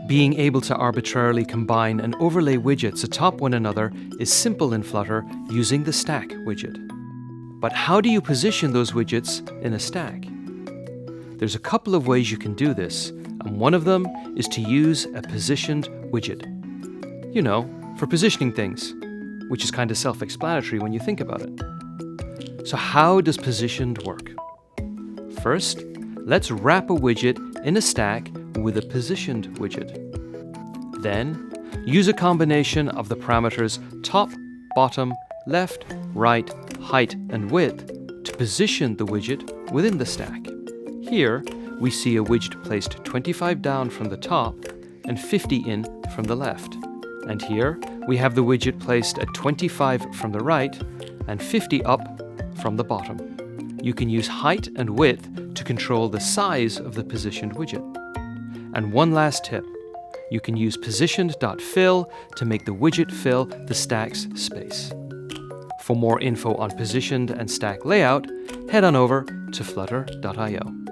Being able to arbitrarily combine and overlay widgets atop one another is simple in Flutter using the stack widget. But how do you position those widgets in a stack? There's a couple of ways you can do this, and one of them is to use a positioned widget. You know, for positioning things, which is kind of self-explanatory when you think about it. So how does positioned work? First, let's wrap a widget in a stack with a positioned widget. Then, use a combination of the parameters top, bottom, left, right, height, and width to position the widget within the stack. Here, we see a widget placed 25 down from the top and 50 in from the left. And here, we have the widget placed at 25 from the right and 50 up from the bottom. You can use height and width to control the size of the positioned widget. And one last tip, you can use Positioned.fill to make the widget fill the stack's space. For more info on positioned and stack layout, head on over to Flutter.io.